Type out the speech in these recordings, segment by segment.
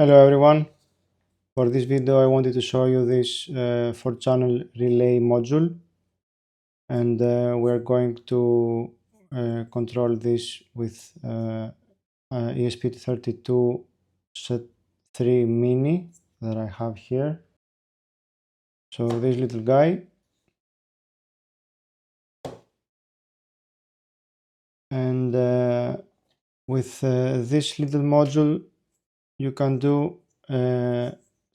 Hello everyone. For this video I wanted to show you this 4-channel relay module, and we're going to control this with ESP32 set 3 mini that I have here. So this little guy, and with this little module you can do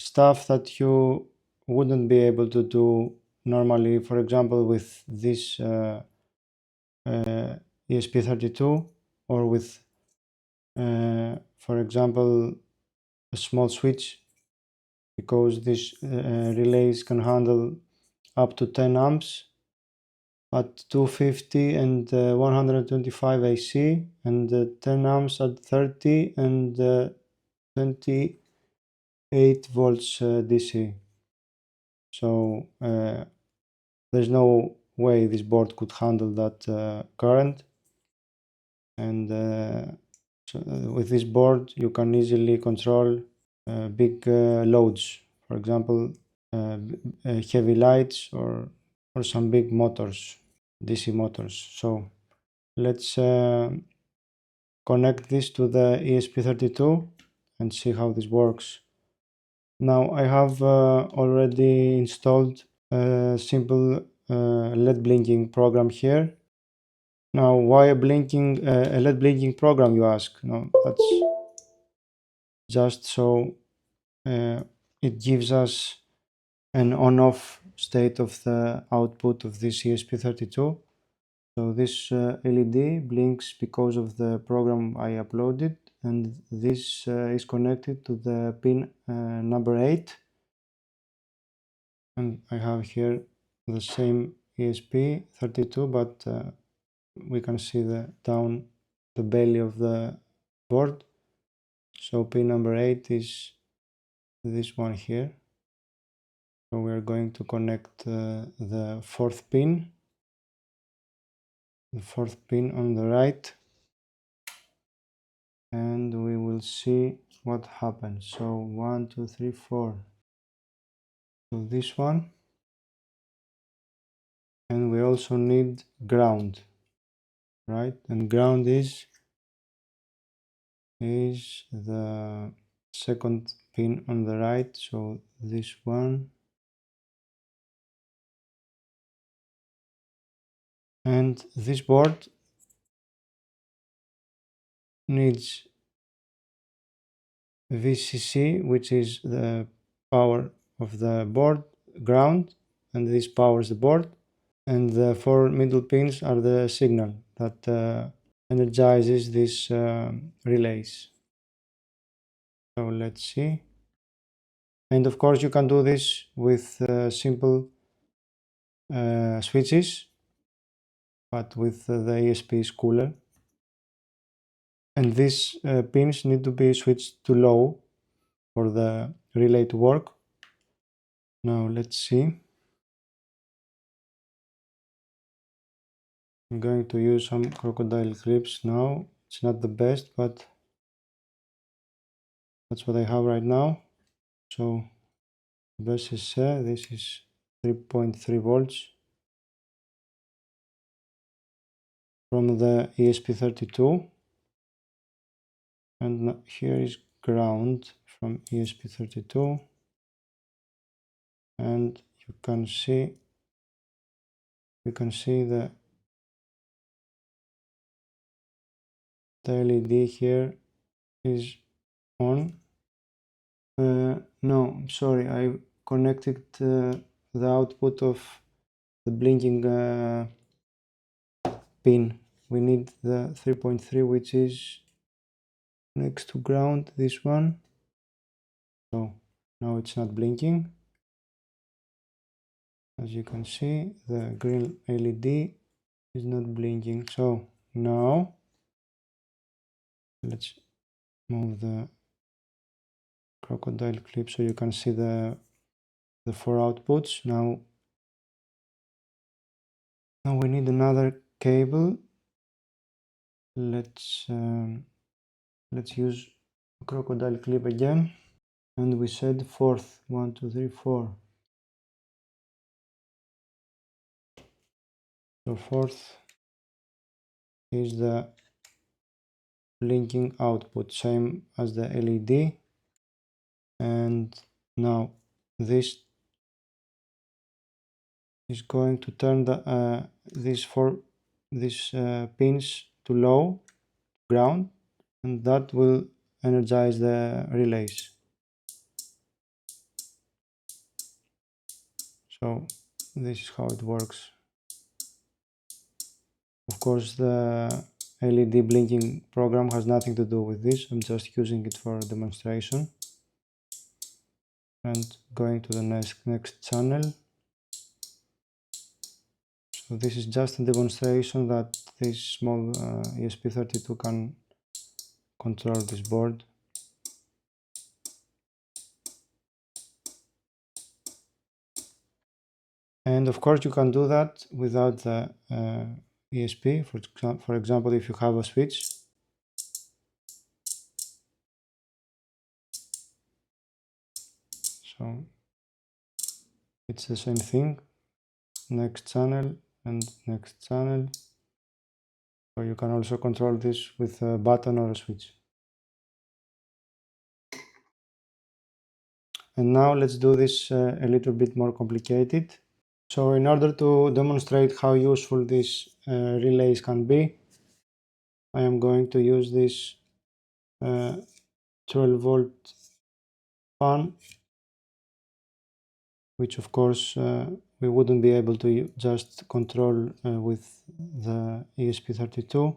stuff that you wouldn't be able to do normally. For example, with this ESP32, or with for example a small switch, because these relays can handle up to 10 amps at 250 and 125 AC, and 10 amps at 30 and 28 volts DC. So there's no way this board could handle that current, and so, with this board you can easily control big loads, for example heavy lights or some big motors, DC motors. So let's connect this to the ESP32 and see how this works. Now I have already installed a simple LED blinking program here. Now, why a LED blinking program, you ask? No, that's just so it gives us an on-off state of the output of this ESP32. So this LED blinks because of the program I uploaded, and this is connected to the pin number 8. And I have here the same ESP32, but we can see the belly of the board. So pin number 8 is this one here. So we are going to connect the fourth pin on the right, and we will see what happens. So 1, 2, 3, 4. So this one, and we also need ground, right? And ground is the second pin on the right, so this one. And this board needs VCC, which is the power of the board, ground, and this powers the board. And the 4 middle pins are the signal that energizes these relays. So let's see. And of course you can do this with simple switches, but with the ESP is cooler. And these pins need to be switched to low for the relay to work. Now let's see. I'm going to use some crocodile clips now. It's not the best, but that's what I have right now. So this is 3.3 volts from the ESP32, and here is ground from ESP32, and you can see the LED here is on. No, I'm sorry, I connected the output of the blinking pin. We need the 3.3, which is next to ground, this one. So now it's not blinking. As you can see, the green LED is not blinking. So now let's move the crocodile clip so you can see the 4 outputs. Now we need another cable. Let's use a crocodile clip again. and we said fourth, 1 2 3 4. So fourth is the blinking output, same as the LED. And now this is going to turn these pins to low ground, and that will energize the relays. So this is how it works. Of course, the LED blinking program has nothing to do with this. I'm just using it for demonstration. And going to the next channel. So this is just a demonstration that this small ESP32 can control this board. And of course you can do that without the ESP. For example, if you have a switch. So it's the same thing. Next channel and next channel. So you can also control this with a button or a switch. And now let's do this a little bit more complicated. So in order to demonstrate how useful these relays can be, I am going to use this 12-volt fan, which of course we wouldn't be able to just control with the ESP32.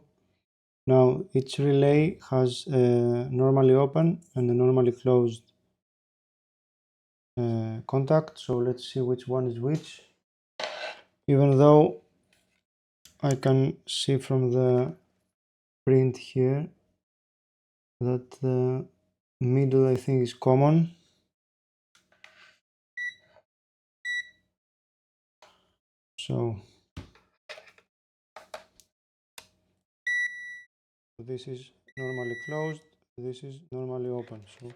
Now each relay has a normally open and a normally closed contact, so let's see which one is which. Even though I can see from the print here that the middle, I think, is common. So this is normally closed, this is normally open. So,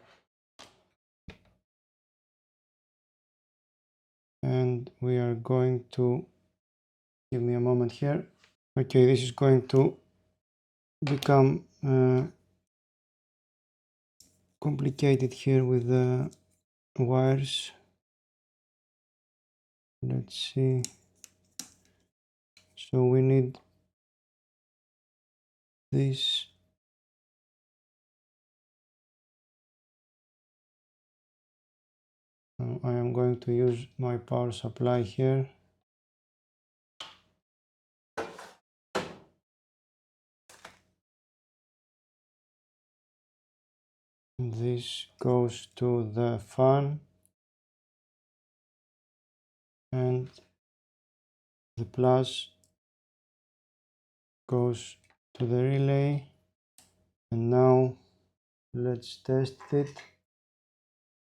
and we are going to, give me a moment here. Okay, this is going to become complicated here with the wires. Let's see. So we need this. I am going to use my power supply here. This goes to the fan and the plus goes to the relay. And now let's test it.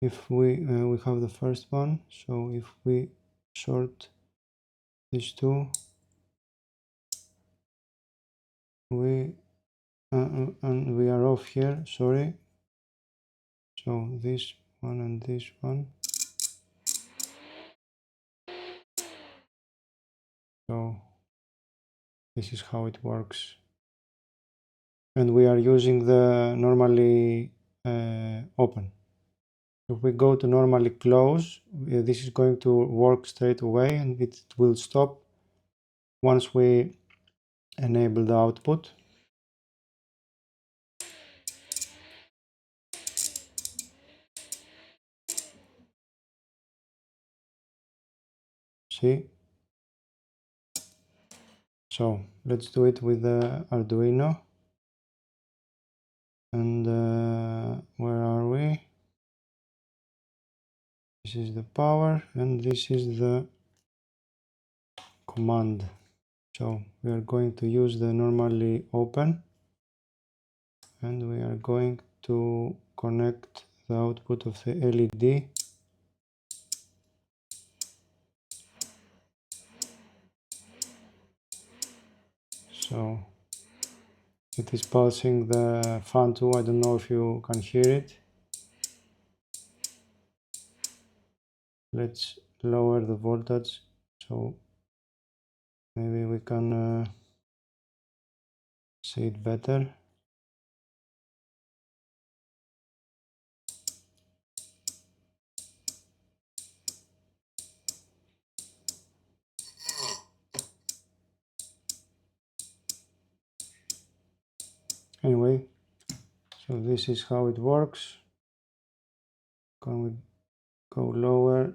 If we have the first one, so if we short these two, and we are off here, sorry. So this one and this one. So this is how it works. And we are using the normally open. If we go to normally close, this is going to work straight away, and it will stop once we enable the output. See? So let's do it with the Arduino. And where are we? This is the power and this is the command. So we are going to use the normally open, and we are going to connect the output of the LED. So it is pulsing the fan too. I don't know if you can hear it. let's lower the voltage so maybe we can see it better. Anyway, so this is how it works. Can we go lower?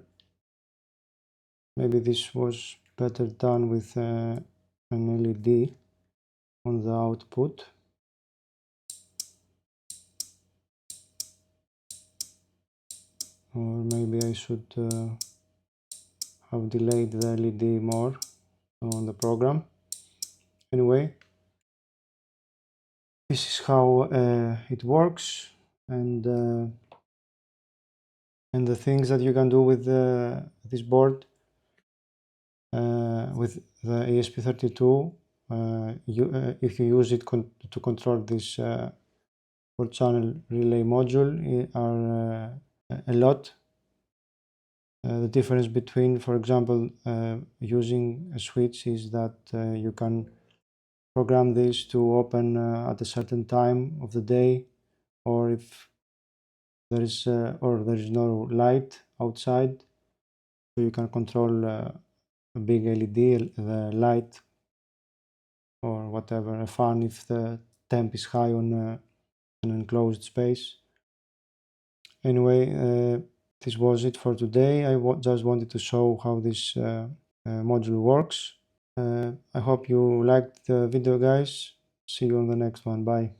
Maybe this was better done with an LED on the output. Or maybe I should have delayed the LED more on the program. Anyway, this is how it works, and the things that you can do with this board with the ESP32 if you use it to control this 4-channel relay module are a lot. The difference between, for example, using a switch is that you can program this to open at a certain time of the day, or if there is no light outside, so you can control a big LED, the light, or whatever, a fan if the temp is high on an enclosed space. Anyway, this was it for today. I just wanted to show how this module works. I hope you liked the video, guys. See you on the next one. Bye.